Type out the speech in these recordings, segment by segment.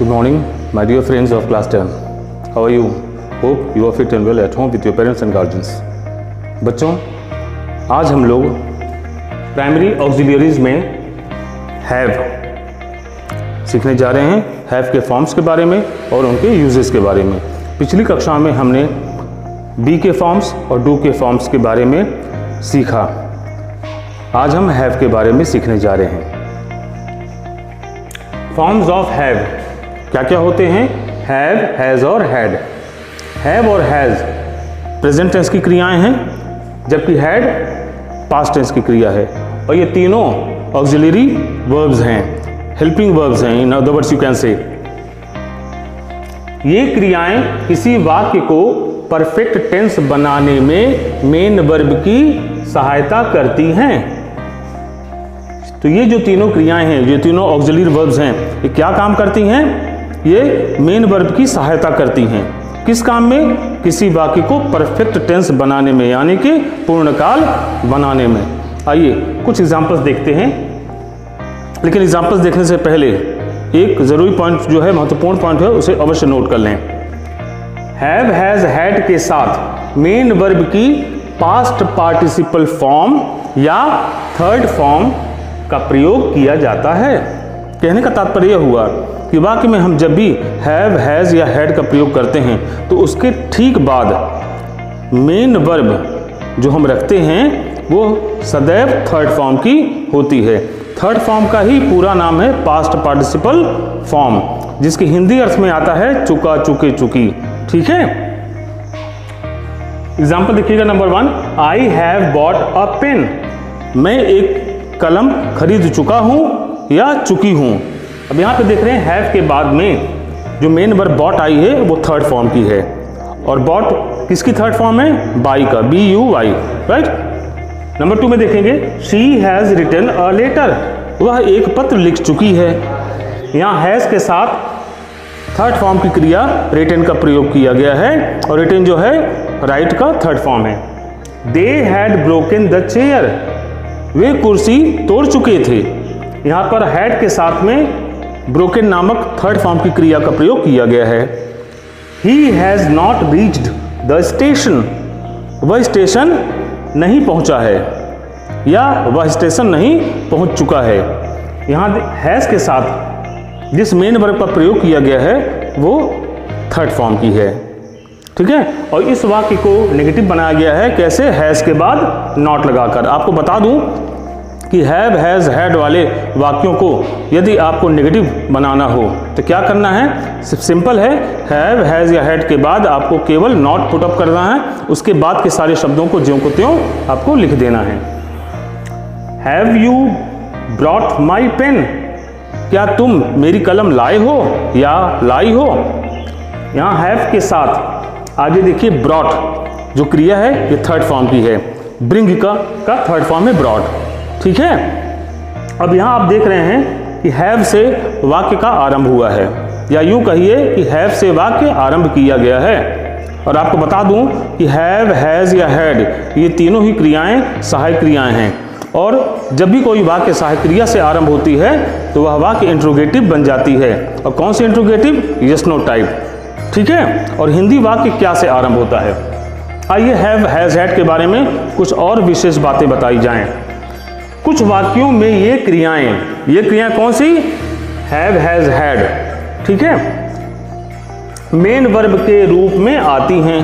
Good morning, my dear friends of class 10. How are you? Hope you are fit and well at home with your parents and guardians. बच्चों, आज हम लोग primary auxiliaries में have सीखने जा रहे हैं। हैव के फॉर्म्स के बारे में और उनके यूजेस के बारे में। पिछली कक्षा में हमने बी के फॉर्म्स और डू के फॉर्म्स के बारे में सीखा। आज हम हैव के बारे में सीखने जा रहे हैं। फॉर्म्स ऑफ हैव क्या क्या होते हैं? हैव, हैज़ और हैड। हैव और हैज़ प्रेजेंट टेंस की क्रियाएं हैं, जबकि हैड पास्ट टेंस की क्रिया है। और ये तीनों ऑक्सिलरी वर्ब्स हैं, हेल्पिंग वर्ब्स हैं। In other words you can say ये क्रियाएं किसी वाक्य को परफेक्ट टेंस बनाने में मेन वर्ब की सहायता करती हैं। तो ये जो तीनों क्रियाएं हैं, जो तीनों ऑक्सिलरी वर्ब्स हैं, ये क्या काम करती हैं? ये मेन वर्ब की सहायता करती हैं। किस काम में? किसी वाक्य को परफेक्ट टेंस बनाने में, यानी कि पूर्णकाल बनाने में। आइए कुछ एग्जांपल्स देखते हैं, लेकिन एग्जांपल्स देखने से पहले एक जरूरी पॉइंट जो है, महत्वपूर्ण पॉइंट है, उसे अवश्य नोट कर लें। हैव, हैज, हैड के साथ मेन वर्ब की पास्ट पार्टिसिपल फॉर्म या थर्ड फॉर्म का प्रयोग किया जाता है। कहने का तात्पर्य हुआ कि वाक्य में हम जब भी हैव, हैज या हैड का प्रयोग करते हैं तो उसके ठीक बाद मेन वर्ब जो हम रखते हैं वो सदैव थर्ड फॉर्म की होती है। थर्ड फॉर्म का ही पूरा नाम है पास्ट पार्टिसिपल फॉर्म, जिसकी हिंदी अर्थ में आता है चुका, चुके, चुकी। ठीक है, एग्जाम्पल देखिएगा। Number 1, I have bought a pen. मैं एक कलम खरीद चुका हूं या चुकी हूं। अब यहां पे देख रहे हैं हैव के बाद में जो मेन वर्ब बॉट आई है वो थर्ड फॉर्म की है। और बॉट किसकी थर्ड फॉर्म है? बाई का, BUY, राइट। नंबर 2 में देखेंगे, she has written a letter. वह एक पत्र लिख चुकी है। यहां हैज के साथ थर्ड फॉर्म की क्रिया रिटन का प्रयोग किया गया है, और रिटन जो है राइट का थर्ड फॉर्म है। They had broken the chair. वे कुर्सी तोड़ चुके थे। यहां पर हैड के साथ में ब्रोकन नामक थर्ड फॉर्म की क्रिया का प्रयोग किया गया है। He has not reached the station. वह स्टेशन नहीं पहुंचा है, या वह स्टेशन नहीं पहुंच चुका है। यहां हैज के साथ जिस मेन वर्ब का प्रयोग किया गया है वो थर्ड फॉर्म की है। ठीक है, और इस वाक्य को नेगेटिव बनाया गया है। कैसे? हैज के बाद नॉट लगाकर। आपको बता दूं कि हैव, हैज, हैड वाले वाक्यों को यदि आपको नेगेटिव बनाना हो तो क्या करना है? सिंपल है। हैव, हैज या हैड के बाद आपको केवल नॉट पुट अप करना है। उसके बाद के सारे शब्दों को ज्यों को त्यों आपको लिख देना है। Have you brought my pen. क्या तुम मेरी कलम लाए हो या लाई हो? यहाँ हैव के साथ आगे देखिए ब्रॉट जो क्रिया है ये थर्ड फॉर्म की है। ब्रिंग का थर्ड फॉर्म है ब्रॉट। ठीक है, अब यहाँ आप देख रहे हैं कि हैव से वाक्य का आरंभ हुआ है, या यूं कहिए कि हैव से वाक्य आरंभ किया गया है। और आपको बता दूं कि हैव, हैज या हैड ये तीनों ही क्रियाएं सहायक क्रियाएं हैं। और जब भी कोई वाक्य सहायक क्रिया से आरंभ होती है तो वह वाक्य इंट्रोगेटिव बन जाती है। और कौन सी इंट्रोगेटिव? Yes no type. ठीक है, और हिंदी वाक्य क्या से आरंभ होता है? आइए हैव, हैज, हैड के बारे में कुछ और विशेष बातें बताई जाएं। कुछ वाक्यों में ये क्रियाएं कौन सी? हैव, हैज, हैड, ठीक है, मेन वर्ब के रूप में आती हैं।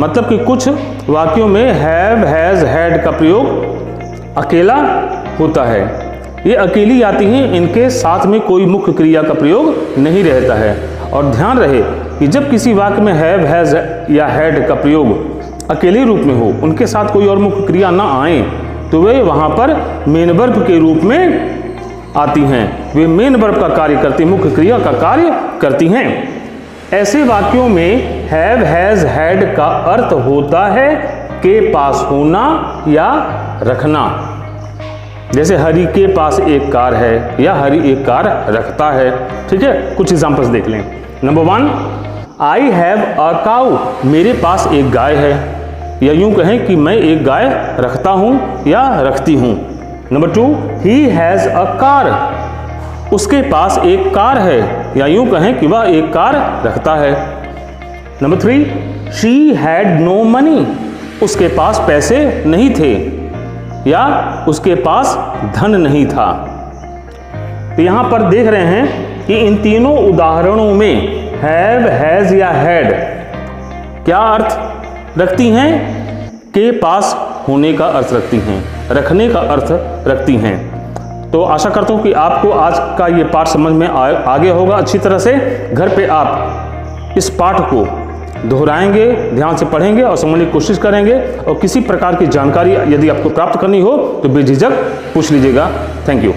मतलब कि कुछ वाक्यों में हैव, हैज, हैड का प्रयोग अकेला होता है। ये अकेली आती हैं, इनके साथ में कोई मुख्य क्रिया का प्रयोग नहीं रहता है। और ध्यान रहे कि जब किसी वाक्य में हैव, हैज या हैड का प्रयोग अकेले रूप में हो, उनके साथ कोई और मुख्य क्रिया ना आए, तो वे वहां पर मेन वर्ब के रूप में आती हैं। वे मेन वर्ब का कार्य करती, मुख्य क्रिया का कार्य करती हैं। ऐसे वाक्यों में हैव, हैज, हैड का अर्थ होता है के पास होना या रखना। जैसे हरि के पास एक कार है, या हरि एक कार रखता है। ठीक है, कुछ एग्जांपल्स देख लें। Number 1, I have a cow. मेरे पास एक गाय है, या यूं कहें कि मैं एक गाय रखता हूं या रखती हूं। Number 2, he has a car. उसके पास एक कार है, या यूं कहें कि वह एक कार रखता है। Number 3, she had no money, उसके पास पैसे नहीं थे, या उसके पास धन नहीं था। तो यहां पर देख रहे हैं कि इन तीनों उदाहरणों में हैव, हैज या हैड क्या अर्थ रखती हैं? के पास होने का अर्थ रखती हैं, रखने का अर्थ रखती हैं। तो आशा करता हूं कि आपको आज का ये पाठ समझ में आ गया होगा अच्छी तरह से। घर पे आप इस पाठ को दोहराएंगे, ध्यान से पढ़ेंगे और समझने की कोशिश करेंगे, और किसी प्रकार की जानकारी यदि आपको प्राप्त करनी हो तो बेझिझक पूछ लीजिएगा। Thank you.